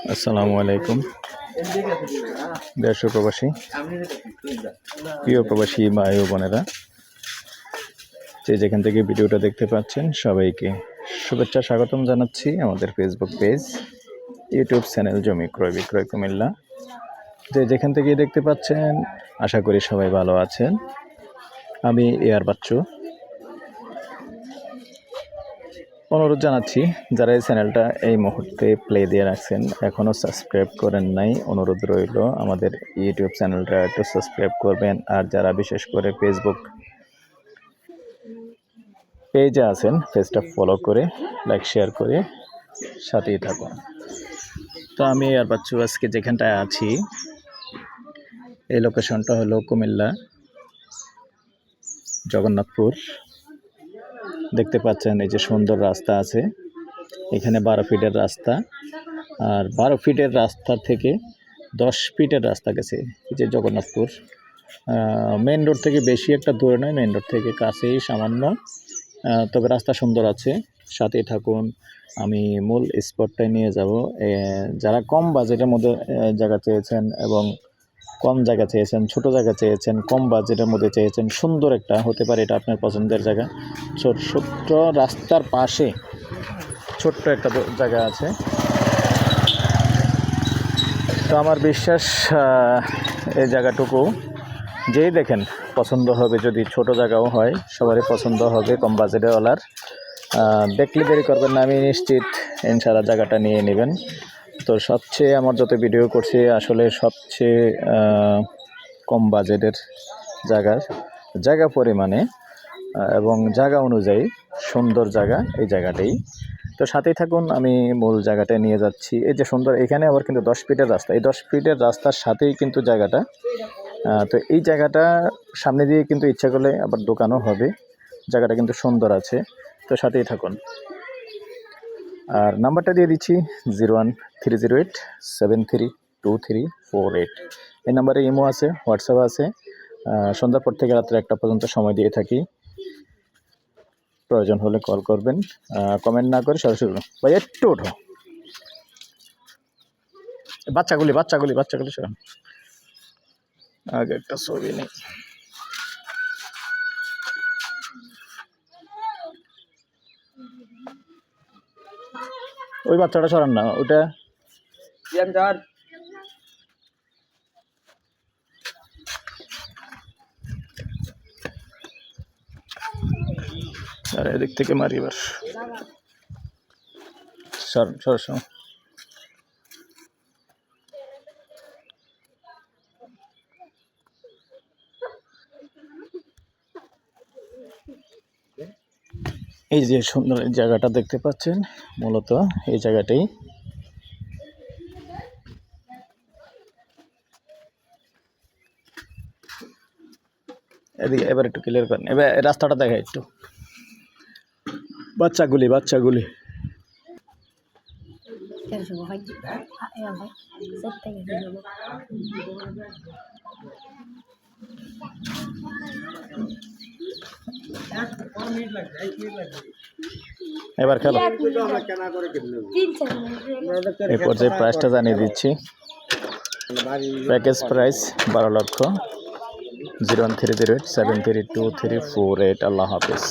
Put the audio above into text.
আসসালামু আলাইকুম দেশ প্রবাসী প্রিয় প্রবাসী ভাই ও বোনেরা, যে যেখান থেকে ভিডিওটা দেখতে পাচ্ছেন সবাইকে শুভেচ্ছা স্বাগতম জানাচ্ছি আমাদের ফেসবুক পেজ, ইউটিউব চ্যানেল জমি ক্রয় বিক্রয় কুমিল্লা। যে যেখান থেকে দেখতে পাচ্ছেন আশা করি সবাই ভালো আছেন। আমি এয়ার বাচ্চু। অনুরোধ জানাচ্ছি যারা এই চ্যানেলটা এই মুহূর্তে প্লে দিয়ে রাখছেন, এখনও সাবস্ক্রাইব করেন নাই, অনুরোধ রইল আমাদের ইউটিউব চ্যানেলটা একটু সাবস্ক্রাইব করবেন। আর যারা বিশেষ করে ফেসবুক পেজে আছেন, পেজটা ফলো করে লাইক শেয়ার করে সাথেই থাকুন। তো আমি এয়ার বাচ্চু আজকে যেখানটায় আছি, এই লোকেশনটা হলো কুমিল্লা জগন্নাথপুর। দেখতে পাচ্ছেন এই যে সুন্দর রাস্তা আছে, এখানে 12 ফিটের রাস্তা, আর 12 ফিটের রাস্তা থেকে 10 ফিটের রাস্তা গেছে এই যে জগন্নাথপুর। মেন রোড থেকে বেশি একটা দূরে নয়, মেন রোড থেকে কাছেই সামান্য, তবে রাস্তা সুন্দর আছে। সাথেই থাকুন, আমি মূল স্পটটায় নিয়ে যাব। যারা কম বাজেটের মধ্যে জায়গা চেয়েছেন এবং কম জায়গা চেয়েছেন, ছোট জায়গা চেয়েছেন, কম বাজেটের মধ্যে চেয়েছেন, সুন্দর একটা হতে পারে এটা আপনার পছন্দের জায়গা। ছোট্ট রাস্তার পাশে ছোট্ট একটা জায়গা আছে। তো আমার বিশ্বাস এই জায়গাটুকু যেই দেখেন পছন্দ হবে। যদি ছোট জায়গাও হয় সবারই পছন্দ হবে, কম বাজেটে ওলার। দেখলে দেরি করবেন না, আমি নিশ্চিত ইনশাআল্লাহ জায়গাটা নিয়ে নেবেন। তো সবচেয়ে আমার যত ভিডিও করছি আসলে সবচেয়ে কম বাজেটের জায়গা পরিমাণে এবং জায়গা অনুযায়ী সুন্দর জায়গা এই জায়গাটাই। তো সাথেই থাকুন, আমি মূল জায়গাটায় নিয়ে যাচ্ছি। এই যে সুন্দর, এখানে আবার কিন্তু 10 ফিটের রাস্তা, এই 10 ফিটের রাস্তার সাথেই কিন্তু জায়গাটা। তো এই জায়গাটা সামনে দিয়ে কিন্তু ইচ্ছা করলে আবার দোকানও হবে, জায়গাটা কিন্তু সুন্দর আছে। তো সাথেই থাকুন। আর নাম্বারটা দিয়ে দিচ্ছি 01308732348। এই নাম্বারে ইমো আছে, হোয়াটসঅ্যাপ আছে। সন্ধ্যার পর থেকে রাত্রে 1টা পর্যন্ত সময় দিয়ে থাকি, প্রয়োজন হলে কল করবেন। কমেন্ট না করে সরাসরি ভাই একটু ওঠো, বাচ্চাগুলি সব আগে একটা ছবি নেই। ওই বাচ্চাটা সরান না, ওটা আর এদিক থেকে মারি এবার। সর এই যে সুন্দর জায়গাটা দেখতে পাচ্ছেন, মূলত এই জায়গাটাই। এদিকে এবার একটু ক্লিয়ার করেন, এবার রাস্তাটা দেখা একটু। বাচ্চাগুলি এবার খেলো। এই পর্যায়ে প্রাইসটা জানিয়ে দিচ্ছি। প্যাকেজ প্রাইস 12 লক্ষ। 01308732348। আল্লাহ হাফেজ।